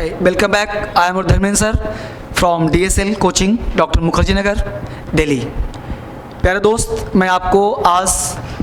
Okay, welcome back. I am Dharmendra sir from DSL coaching doctor Mukherjee Nagar Delhi. प्यारे दोस्त, मैं आपको आज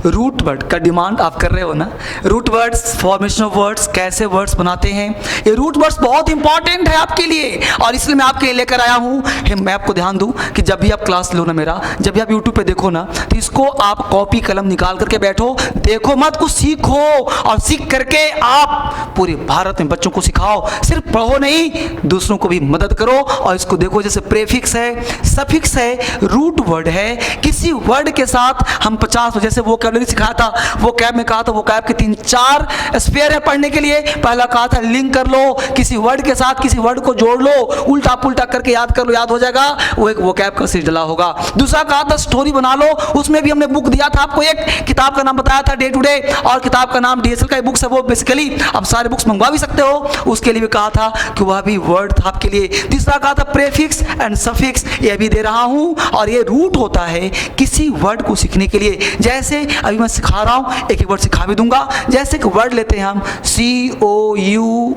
रूट वर्ड का डिमांड आप कर रहे हो ना, root words, formation of words, कैसे वर्ड्स बनाते हैं, ये रूट वर्ड्स बहुत इंपॉर्टेंट है आपके लिए और इसलिए मैं आपके लिए लेकर आया हूँ। मैं आपको ध्यान दूँ कि जब भी आप क्लास लो ना मेरा, जब भी आप यूट्यूब पे देखो ना, तो इसको आप कॉपी कलम निकाल करके बैठो, देखो मत, कुछ सीखो और सीख करके आप पूरे भारत में बच्चों को सिखाओ। सिर्फ पढ़ो नहीं, दूसरों को भी मदद करो और इसको देखो। जैसे प्रेफिक्स है, सफिक्स है, रूट वर्ड है, किसी वर्ड के साथ हम 50, जैसे वो सिखाया था, वो कैब में कहा था, वो कैब के 3-4 स्पेयर है पढ़ने के लिए। पहला कहा था लिंक कर लो, किसी वर्ड के साथ किसी वर्ड को जोड़ लो, उल्टा पुल्टा करके याद कर लो, याद हो जाएगा, वो एक वो कैब का सीरीज डला होगा। दूसरा कहा था स्टोरी बना लो, उसमें भी हमने बुक दिया था आपको, एक किताब का नाम बताया था डे टू डे, और किताब का नाम DSL का बुक्स है, वो बेसिकली अब सारे बुक्स मंगवा भी सकते हो, उसके लिए भी कहा था कि वह भी वर्ड था आपके लिए। तीसरा कहा था प्रेफिक्स एंड सफिक्स, ये भी दे रहा हूं, और ये रूट होता है किसी वर्ड को सीखने के लिए। जैसे अभी मैं सिखा रहा हूं, एक एक वर्ड सिखा भी दूंगा। जैसे एक वर्ड लेते हैं हम COUNT,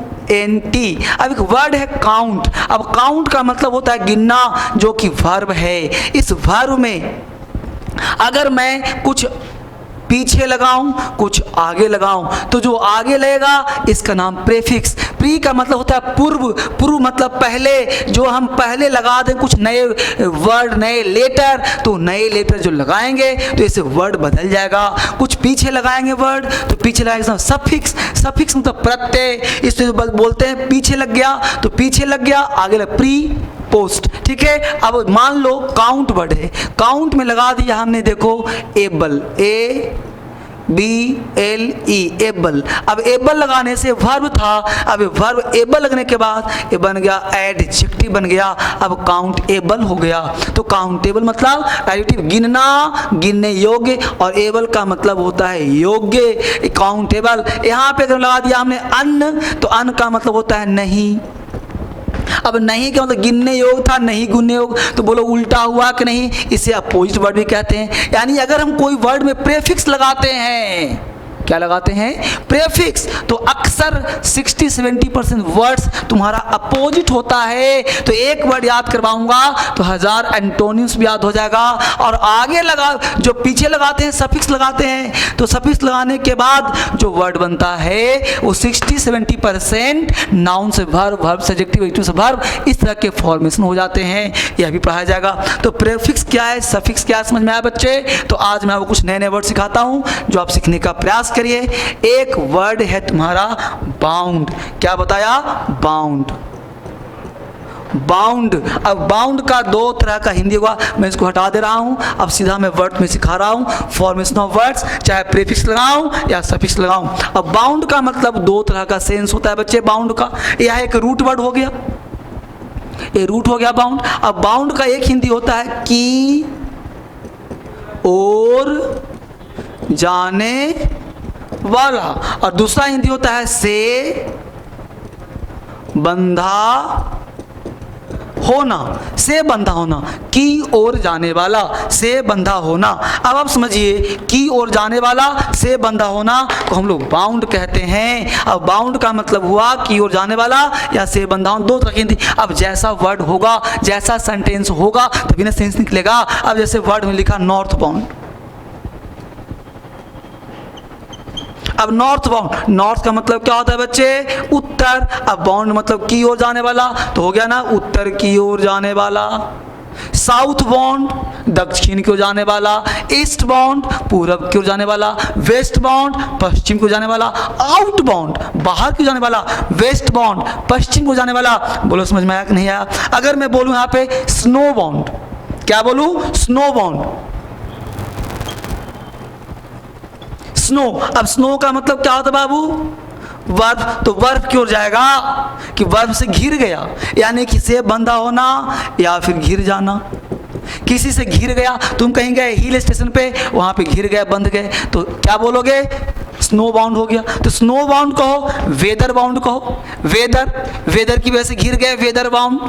अब एक वर्ड है काउंट। अब काउंट का मतलब होता है गिनना, जो कि वर्ब है। इस वर्ब में अगर मैं कुछ पीछे लगाऊं, कुछ आगे लगाऊं, तो जो आगे लगेगा इसका नाम प्रेफिक्स। प्री का मतलब होता है पूर्व, पूर्व मतलब पहले, जो हम पहले लगा दें कुछ नए वर्ड, नए लेटर, तो नए लेटर जो लगाएंगे तो इससे वर्ड बदल जाएगा। कुछ पीछे लगाएंगे वर्ड, तो पीछे लगाएंगे सफिक्स। सफिक्स मतलब प्रत्यय, इससे बोलते हैं पीछे लग गया तो पीछे लग गया, आगे लग प्री पोस्ट। ठीक है, अब मान लो काउंट वर्ड है, काउंट में लगा दिया हमने, देखो एबल, ABLE, एबल। अब एबल लगाने से वर्ब था, अब वर्ब एबल लगने के बाद ये बन गया एडजेक्टिव बन गया, अब काउंटेबल हो गया। तो काउंटेबल मतलब एडजेक्टिव, गिनना, गिनने योग्य, और एबल का मतलब होता है योग्य, काउंटेबल। यहाँ पे अगर लगा दिया हमने अन्न, तो अन्न का मतलब होता है नहीं। अब नहीं का मतलब गिनने योग था, नहीं गिनने योग, तो बोलो उल्टा हुआ कि नहीं, इसे अपोजिट वर्ड भी कहते हैं। यानी अगर हम कोई वर्ड में प्रेफिक्स लगाते हैं, क्या लगाते हैं, प्रेफिक्स, तो अक्सर 60-70% वर्ड्स तुम्हारा अपोजिट होता है। तो एक वर्ड याद करवाऊंगा तो 1000 एंटोनिम्स भी याद हो जाएगा। और आगे लगा, जो पीछे लगाते हैं सफिक्स लगाते हैं, तो सफिक्स लगाने के बाद जो वर्ड बनता है वो 60-70% नाउन से वर्ब, वर्ब से एडजेक्टिव, एडजेक्टिव से वर्ब, इस तरह के फॉर्मेशन हो जाते हैं। यह भी पढ़ाया जाएगा। तो प्रेफिक्स क्या है, सफिक्स क्या है, समझ में आया बच्चे? तो आज मैं आपको कुछ नए नए वर्ड सिखाता हूँ जो आप सीखने का प्रयास करिए। एक वर्ड है तुम्हारा बाउंड। क्या बताया? बाउंड। बाउंड, अब बाउंड का 2 तरह का हिंदी होगा, मैं इसको हटा दे रहा हूं। अब सीधा मैं वर्ड में सिखा रहा हूं, फॉर्मेशन ऑफ वर्ड्स, चाहे प्रीफिक्स लगाऊं या सफिक्स लगाऊं। अब बाउंड का मतलब 2 तरह का सेंस होता है बच्चे बाउंड का। यह एक रूट वर्ड हो गया, ये रूट हो गया बाउंड। अब बाउंड का एक हिंदी होता है की ओर जाने वाला, और दूसरा हिंदी होता है से बंधा होना, से बंधा होना, की ओर जाने वाला, से बंधा होना। अब आप समझिए, की ओर जाने वाला, से बंधा होना को हम लोग बाउंड कहते हैं। अब बाउंड का मतलब हुआ की ओर जाने वाला या से बंधा होना, 2 तरह की हिंदी। अब जैसा वर्ड होगा, जैसा सेंटेंस होगा तभी ना सेंस निकलेगा। अब जैसे वर्ड में लिखा नॉर्थ बाउंड, अब नॉर्थ बाउंड, नॉर्थ का मतलब क्या होता है बच्चे? उत्तर। अब बाउंड मतलब की ओर जाने वाला, तो हो गया ना उत्तर की ओर जाने वाला। साउथ बाउंड दक्षिण की ओर जाने वाला, ईस्ट बाउंड पूरब की ओर जाने वाला, वेस्ट बाउंड पश्चिम की ओर जाने वाला, आउट बाउंड बाहर की ओर जाने वाला, वेस्ट बाउंड पश्चिम की ओर जाने वाला। बोलो समझ में आया कि नहीं आया? अगर मैं बोलूं यहाँ पे स्नो बाउंड, क्या बोलूं? Snow bound, snow. अब स्नो का मतलब क्या होता है बाबू? वर्ब, तो वर्ब की ओर जाएगा कि वर्ब से घिर गया, यानी कि से बंधा होना या फिर घिर जाना। किसी से घिर गया, तुम कहीं गए हिल स्टेशन पे, वहां पे घिर गए, बंध गए, तो क्या बोलोगे? स्नो बाउंड हो गया। तो स्नो बाउंड कहो, वेदर बाउंड कहो, वेदर, वेदर की वजह से घिर गए, वेदर बाउंड।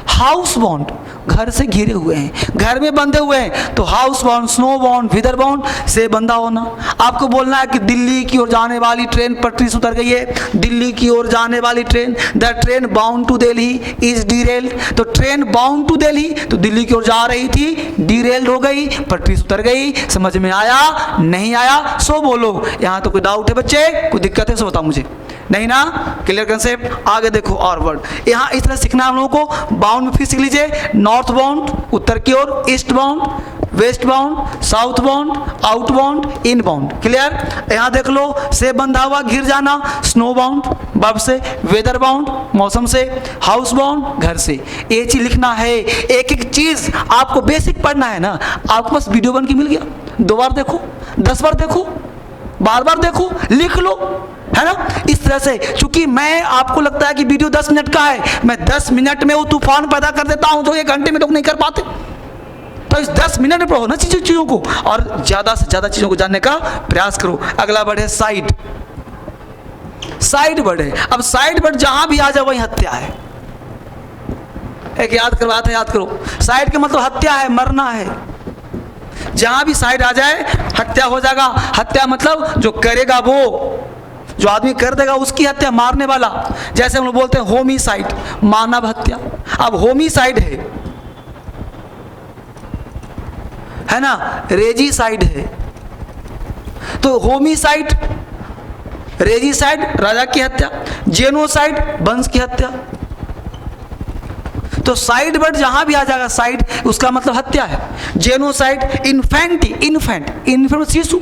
हाउस बाउंड, घर से घिरे हुए हैं, घर में बंधे हुए हैं। तो house bound, snow bound, weather bound से बंधा होना। आपको बोलना है कि दिल्ली की ओर जाने वाली ट्रेन पटरी से उतर गई है, दिल्ली की ओर जाने वाली train, the train bound to Delhi is derailed. तो ट्रेन बाउंड टू दिल्ली, तो दिल्ली की ओर जा रही थी, डीरेल्ड हो गई, पटरी से उतर गई। समझ में आया? नहीं आया सो बोलो। यहाँ तो कोई डाउट है बच्चे, कोई दिक्कत है सो बताओ मुझे। नहीं ना? Clear concept? आगे देखो और वर्ड यहाँ इस तरह सीखना हम लोगों को। बाउंड में फिर सीख लीजिए, नॉर्थ बाउंड उत्तर की ओर, east bound, west bound, south bound, out bound, in bound. Clear? यहाँ देख लो, से बंधा हुआ घिर जाना, स्नो बाउंड वर्ब से, वेदर बाउंड मौसम से, हाउस बाउंड घर से। ये चीज लिखना है, एक एक चीज आपको बेसिक पढ़ना है ना। आपको बस वीडियो बन के मिल गया, 2 बार देखो, 10 बार देखो, बार बार देखो, लिख लो, है ना? इस तरह से, क्योंकि मैं आपको लगता है कि वीडियो 10 मिनट का है, मैं 10 मिनट में वो तूफान पैदा कर देता हूं जो 1 घंटे में लोग नहीं कर पाते। तो इस 10 मिनट में पढ़ो ना चीजों को, और ज्यादा से ज्यादा चीजों को जानने का प्रयास करो। अगला वर्ड है साइड। साइड वर्ड है। अब साइड वर्ड जहां भी आ जाए वही हत्या है। एक याद करवाते, याद करो। साइड का मतलब हत्या है, मरना है। जहां भी साइड आ जाए हत्या हो जाएगा। हत्या मतलब जो करेगा वो, जो आदमी कर देगा उसकी हत्या, मारने वाला। जैसे हम लोग बोलते हैं होमिसाइड, मानव हत्या। अब होमिसाइड है ना, रेजिसाइड है। तो होमिसाइड, रेजिसाइड राजा की हत्या, जेनोसाइड वंश की हत्या। तो साइड वर्ड जहां भी आ जाएगा साइड, उसका मतलब हत्या है। जेनोसाइड, इन्फेंट शिशु,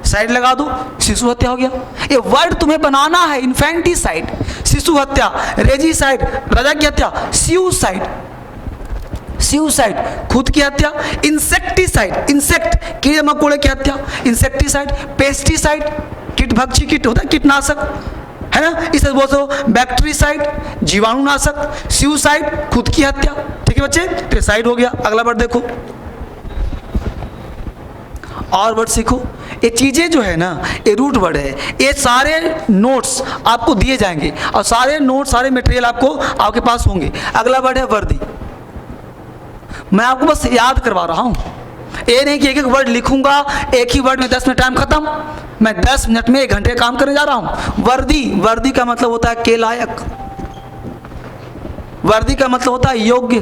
साइड लगा दो, शिशु हत्या हो गया। ये वर्ड तुम्हें बनाना है, इन्फेंटिसाइड शिशु हत्या, रेजिसाइड राजा की हत्या, सुसाइड खुद की हत्या, इंसेक्टिसाइड इंसेक्ट कीड़े मकोड़े की हत्या, इंसेक्टिसाइड, पेस्टिसाइड कीट भक्षी कीट होता है कीटनाशक, है ना? इसे बोलते बैक्टीरिसाइड जीवाणुनाशक, सुसाइड खुद की हत्या। ठीक है बच्चे, तो साइड हो गया। अगला वर्ड देखो और वर्ड सीखो। ये चीजें जो है ना, ये रूट वर्ड है। ये सारे नोट्स आपको दिए जाएंगे और सारे नोट्स, सारे मटेरियल आपके पास होंगे। अगला वर्ड है वर्दी। मैं आपको बस याद करवा रहा हूं, ये नहीं कि एक एक वर्ड लिखूंगा, एक ही वर्ड में 10 मिनट टाइम खत्म। मैं 10 मिनट में 1 घंटे काम करने जा रहा हूं। वर्दी, वर्दी का मतलब होता है के लायक, वर्दी का मतलब होता है योग्य,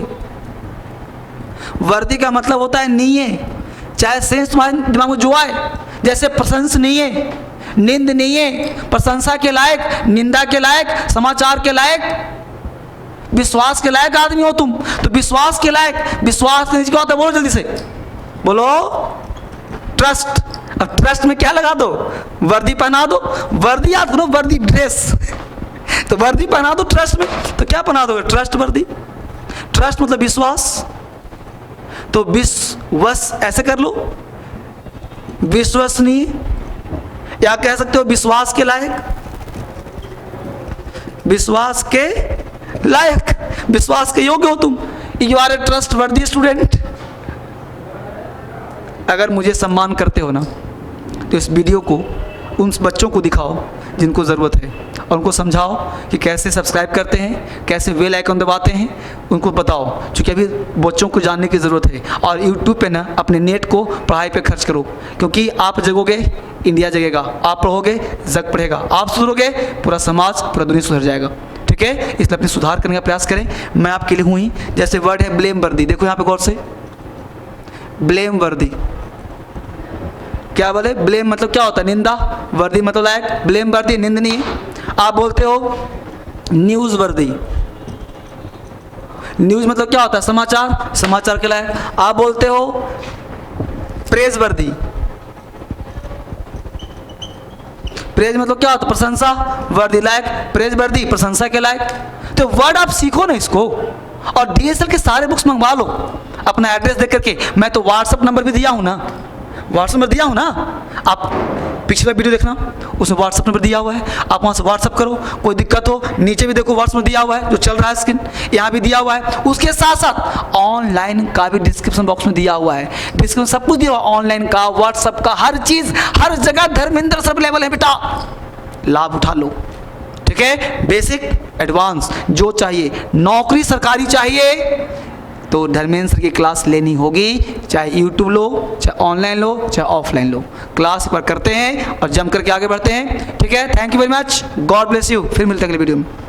वर्दी का मतलब होता है नीय। चाहे सेंस तुम्हारे दिमाग में जो आए, जैसे प्रशंसनीय, निंदनीय, प्रशंसा के लायक, निंदा के लायक, समाचार के लायक, विश्वास के लायक आदमी हो तुम। तो विश्वास के लायक, विश्वास नहीं क्या होता है, बोलो जल्दी से बोलो, ट्रस्ट। अब ट्रस्ट में क्या लगा दो, वर्दी पहना दो। वर्दी याद करो, वर्दी ड्रेस तो वर्दी पहना दो ट्रस्ट में, तो क्या पहना दो, ट्रस्ट वर्दी। ट्रस्ट मतलब विश्वास, तो विश्वास ऐसे कर लो, विश्वसनीय, या कह सकते हो विश्वास के लायक, विश्वास के लायक, विश्वास के योग्य हो तुम। यू आर ए ट्रस्ट वर्दी स्टूडेंट। अगर मुझे सम्मान करते हो ना, तो इस वीडियो को उन बच्चों को दिखाओ जिनको ज़रूरत है, और उनको समझाओ कि कैसे सब्सक्राइब करते हैं, कैसे बेल आइकन दबाते हैं, उनको बताओ। क्योंकि अभी बच्चों को जानने की ज़रूरत है। और यूट्यूब पे ना अपने नेट को पढ़ाई पे खर्च करो, क्योंकि आप जगोगे इंडिया जगेगा, आप पढ़ोगे जग पढ़ेगा, आप सुधरोगे पूरा समाज, पूरा दुनिया सुधर जाएगा। ठीक है, इसलिए अपने सुधार करने का प्रयास करें। मैं आपके लिए हूँ ही। जैसे वर्ड है ब्लेम वर्दी, देखो यहाँ पे गौर से, ब्लेम वर्दी क्या बोले, ब्लेम मतलब क्या होता है, निंदा, वर्दी मतलब लायक, ब्लेम वर्दी निंदनीय। आप बोलते हो न्यूज़ वर्दी, न्यूज़ मतलब क्या होता है, समाचार, समाचार के लायक। आप बोलते हो प्रेज वर्दी, प्रेज मतलब क्या होता है, प्रशंसा, वर्दी लायक, प्रेज वर्दी प्रशंसा के लायक। तो वर्ड आप सीखो ना इसको, और डीएसएल के सारे बुक्स मंगवा लो अपना एड्रेस देख करके। मैं तो व्हाट्सअप नंबर भी दिया हूँ ना, व्हाट्सअप नंबर दिया हूँ ना, आप पिछला वीडियो देखना, उसमें व्हाट्सअप नंबर दिया हुआ है, आप वहाँ से व्हाट्सअप करो। कोई दिक्कत हो नीचे भी देखो व्हाट्सअप दिया हुआ है, जो चल रहा है स्क्रीन यहाँ भी दिया हुआ है। उसके साथ साथ ऑनलाइन का भी डिस्क्रिप्शन बॉक्स में दिया हुआ है, डिस्क्रिप्शन सब कुछ दिया हुआ है, ऑनलाइन का, व्हाट्सअप का, हर चीज़ हर जगह धर्मेंद्र सब लेवल है बेटा, लाभ उठा लो। ठीक है, बेसिक एडवांस जो चाहिए, नौकरी सरकारी चाहिए तो धर्मेंद्र सर की क्लास लेनी होगी, चाहे यूट्यूब लो, चाहे ऑनलाइन लो, चाहे ऑफलाइन लो, क्लास पर करते हैं और जम करके आगे बढ़ते हैं। ठीक है, thank you very much, God bless you. फिर मिलते हैं अगले वीडियो में।